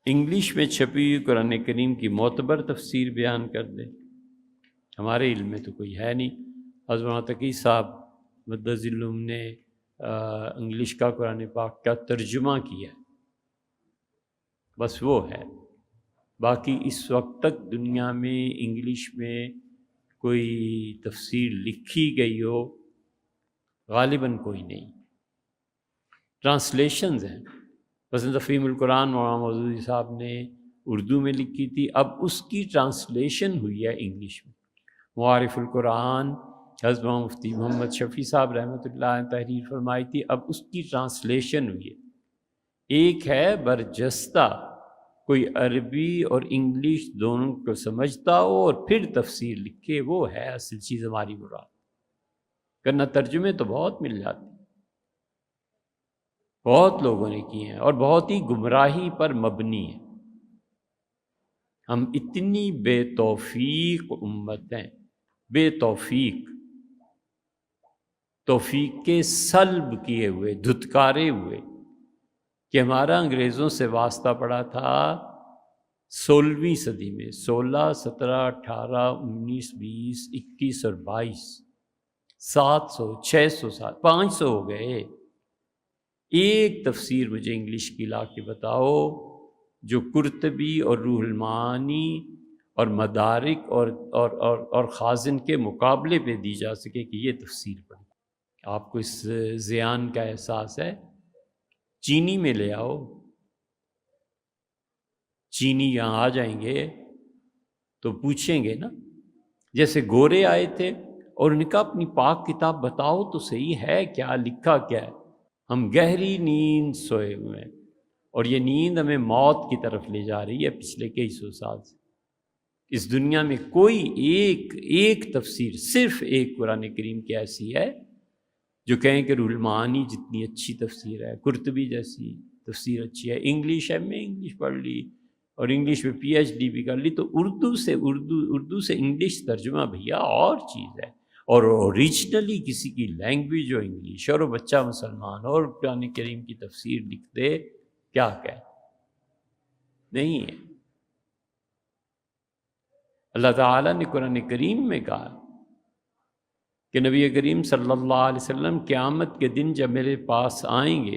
English میں چھپی ہوئی قرآن کریم کی معتبر تفسیر بیان کر دے۔ ہمارے علم میں تو کوئی ہے نہیں۔ حضرت مولانا تقی صاحب مدظ العلوم نے انگلش کا قرآن پاک کا ترجمہ کیا ہے، بس وہ ہے۔ باقی اس وقت تک دنیا میں انگلش میں کوئی تفسیر لکھی گئی ہو غالباً کوئی نہیں۔ ٹرانسلیشنز ہیں، مثلا تفہیم القرآن مولانا مودودی صاحب نے اردو میں لکھی تھی، اب اس کی ٹرانسلیشن ہوئی ہے انگلش میں۔ معارف القرآن حضرت مفتی محمد شفیع صاحب رحمۃ اللہ علیہ تحریر فرمائی تھی، اب اس کی ٹرانسلیشن ہوئی ہے۔ ایک ہے برجستہ کوئی عربی اور انگلش دونوں کو سمجھتا ہو اور پھر تفسیر لکھے، وہ ہے اصل چیز ہماری مراد۔ کرنا ترجمے تو بہت مل جاتے ہیں، بہت لوگوں نے کیے ہیں اور بہت ہی گمراہی پر مبنی ہے۔ ہم اتنی بے توفیق امت ہیں، بے توفیق، توفیق کے سلب کیے ہوئے، دھتکارے ہوئے، کہ ہمارا انگریزوں سے واسطہ پڑا تھا 16ویں صدی میں، 16، 17، 18، 19، 20، 21 اور 22، 700، 600 سال، 500 ہو گئے۔ ایک تفسیر مجھے انگلش کی لا کے بتاؤ جو قرطبی اور روح المعانی اور مدارک اور خازن کے مقابلے پہ دی جا سکے کہ یہ تفسیر پڑھی۔ آپ کو اس زیان کا احساس ہے؟ چینی میں لے آؤ، چینی یہاں آ جائیں گے تو پوچھیں گے نا، جیسے گورے آئے تھے اور ان کا اپنی پاک کتاب بتاؤ تو صحیح ہے کیا، لکھا کیا ہے۔ ہم گہری نیند سوئے ہوئے ہیں اور یہ نیند ہمیں موت کی طرف لے جا رہی ہے پچھلے کئی سو سال سے۔ اس دنیا میں کوئی ایک تفسیر، صرف ایک قرآن کریم کی ایسی ہے جو کہیں کہ روح المعانی جتنی اچھی تفسیر ہے، قرطبی جیسی تفسیر اچھی ہے، انگلش میں انگلش پڑھ لی اور انگلش میں پی ایچ ڈی بھی کر لی، تو اردو سے انگلش ترجمہ بھیا اور چیز ہے، اور اوریجنلی کسی کی لینگویج ہو انگلش اور وہ بچہ مسلمان اور قرآن کریم کی تفسیر لکھ دے، کیا کہے؟ نہیں ہے۔ اللہ تعالیٰ نے قرآن کریم میں کہا کہ نبی کریم صلی اللہ علیہ وسلم قیامت کے دن جب میرے پاس آئیں گے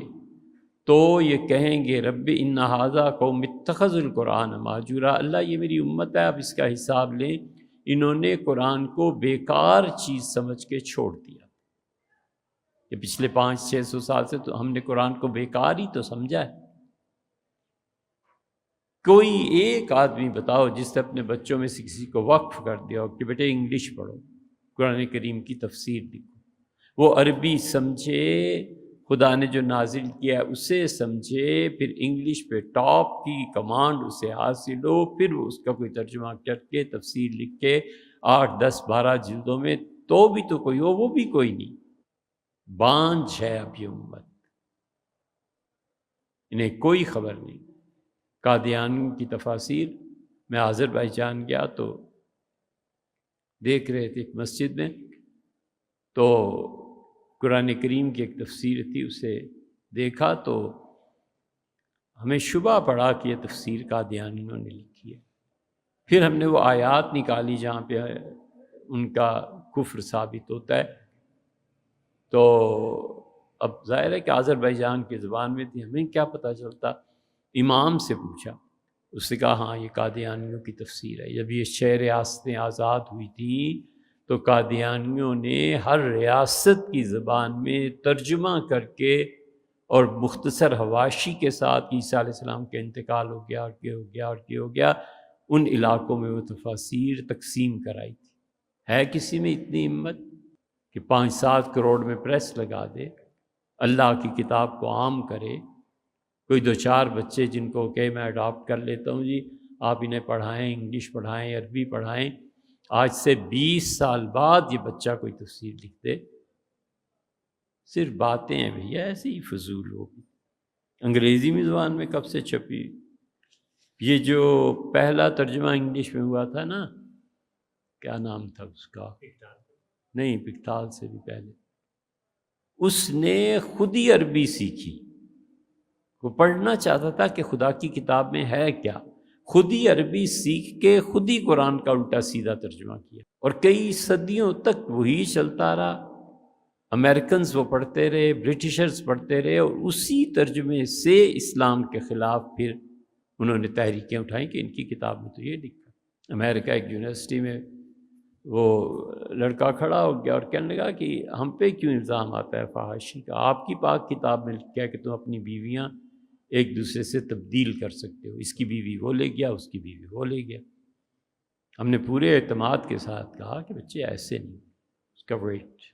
تو یہ کہیں گے رب ان ھذا قوم اتخذوا القرآن مہجورا، اللہ یہ میری امت ہے، اب اس کا حساب لیں، انہوں نے قرآن کو بیکار چیز سمجھ کے چھوڑ دیا۔ یہ پچھلے 500-600 سال سے تو ہم نے قرآن کو بیکار ہی تو سمجھا ہے۔ کوئی ایک آدمی بتاؤ جس نے اپنے بچوں میں سے کسی کو وقف کر دیا ہو کہ بیٹے انگلش پڑھو، قرآن کریم کی تفسیر لکھو، وہ عربی سمجھے، خدا نے جو نازل کیا اسے سمجھے، پھر انگلش پہ ٹاپ کی کمانڈ اسے حاصل ہو، پھر وہ اس کا کوئی ترجمہ کر کے تفسیر لکھ کے 8، 10، 12 جلدوں میں، تو بھی تو کوئی ہو، وہ بھی کوئی نہیں۔ بانجھ ہے اب یہ امت، انہیں کوئی خبر نہیں۔ قادیان کی تفاسیر، میں آذربائیجان گیا تو دیکھ رہے تھے ایک مسجد میں، تو قرآن کریم کی ایک تفسیر تھی، اسے دیکھا تو ہمیں شبہ پڑا کہ یہ تفسیر قادیانیوں نے لکھی ہے۔ پھر ہم نے وہ آیات نکالی جہاں پہ ان کا کفر ثابت ہوتا ہے، تو اب ظاہر ہے کہ آذربائیجان کی زبان میں تھی، ہمیں کیا پتہ چلتا۔ امام سے پوچھا، اس نے کہا ہاں یہ قادیانیوں کی تفسیر ہے۔ جب یہ 6 ریاستیں آزاد ہوئی تھیں تو قادیانیوں نے ہر ریاست کی زبان میں ترجمہ کر کے اور مختصر حواشی کے ساتھ عیسیٰ علیہ السلام کے انتقال ہو گیا اور یہ ہو گیا اور یہ ہو گیا، ان علاقوں میں وہ تفاسیر تقسیم کرائی تھی۔ ہے کسی میں اتنی ہمت کہ 5-7 کروڑ میں پریس لگا دے، اللہ کی کتاب کو عام کرے؟ کوئی 2-4 بچے جن کو کہ میں اڈاپٹ کر لیتا ہوں، جی آپ انہیں پڑھائیں، انگلش پڑھائیں، عربی پڑھائیں، آج سے 20 سال بعد یہ بچہ کوئی تفسیر لکھ دے؟ صرف باتیں ہیں بھیا، ایسے ہی فضول ہوگی۔ انگریزی میں زبان میں کب سے چھپی؟ یہ جو پہلا ترجمہ انگلش میں ہوا تھا نا، کیا نام تھا اس کا؟ نہیں، پکتال سے بھی پہلے، اس نے خود ہی عربی سیکھی وہ پڑھنا چاہتا تھا کہ خدا کی کتاب میں ہے کیا، خود ہی عربی سیکھ کے خود ہی قرآن کا الٹا سیدھا ترجمہ کیا، اور کئی صدیوں تک وہی چلتا رہا۔ امریکنز وہ پڑھتے رہے، برٹشرز پڑھتے رہے، اور اسی ترجمے سے اسلام کے خلاف پھر انہوں نے تحریکیں اٹھائیں کہ ان کی کتاب میں تو یہ لکھا۔ امریکہ ایک یونیورسٹی میں وہ لڑکا کھڑا ہو گیا اور کہنے لگا کہ ہم پہ کیوں الزام آتا ہے فحاشی کا، آپ کی پاک کتاب میں لکھا ہے کہ تم اپنی بیویاں ایک دوسرے سے تبدیل کر سکتے ہو، اس کی بیوی وہ لے گیا، اس کی بیوی وہ لے گیا۔ ہم نے پورے اعتماد کے ساتھ کہا کہ بچے ایسے نہیں، اس کا ویٹ،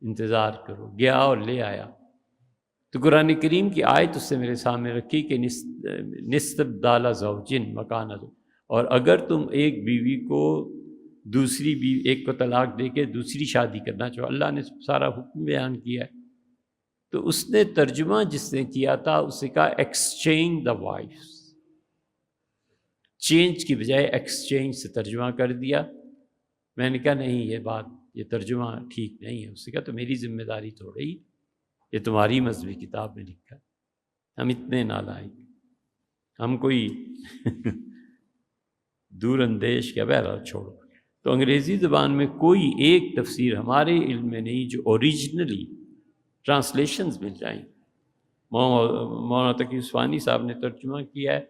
انتظار کرو، گیا اور لے آیا۔ تو قرآن کریم کی آیت اس سے میرے سامنے رکھی کہ نستبدال زوجن مکان، اور اگر تم ایک بیوی کو دوسری بیوی، ایک کو طلاق دے کے دوسری شادی کرنا چاہو، اللہ نے سارا حکم بیان کیا ہے، تو اس نے ترجمہ جس نے کیا تھا اسے کہا ایکسچینج دا وائفز، چینج کی بجائے ایکسچینج سے ترجمہ کر دیا۔ میں نے کہا نہیں، یہ ترجمہ ٹھیک نہیں ہے۔ اس نے کہا تو میری ذمہ داری تھوڑی، یہ تمہاری مذہبی کتاب میں لکھا ہے۔ ہم اتنے نالائق، ہم کوئی دور اندیش کیا، بہرحال چھوڑو۔ تو انگریزی زبان میں کوئی ایک تفسیر ہمارے علم میں نہیں جو اوریجنلی ٹرانسلیشنز مل جائیں۔ مولانا تقی عثمانی صاحب نے ترجمہ کیا ہے،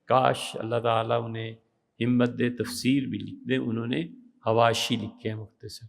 کاش اللہ تعالیٰ انہیں ہمت دے، تفسیر بھی لکھ دے، انہوں نے حواشی لکھے ہیں مختصر۔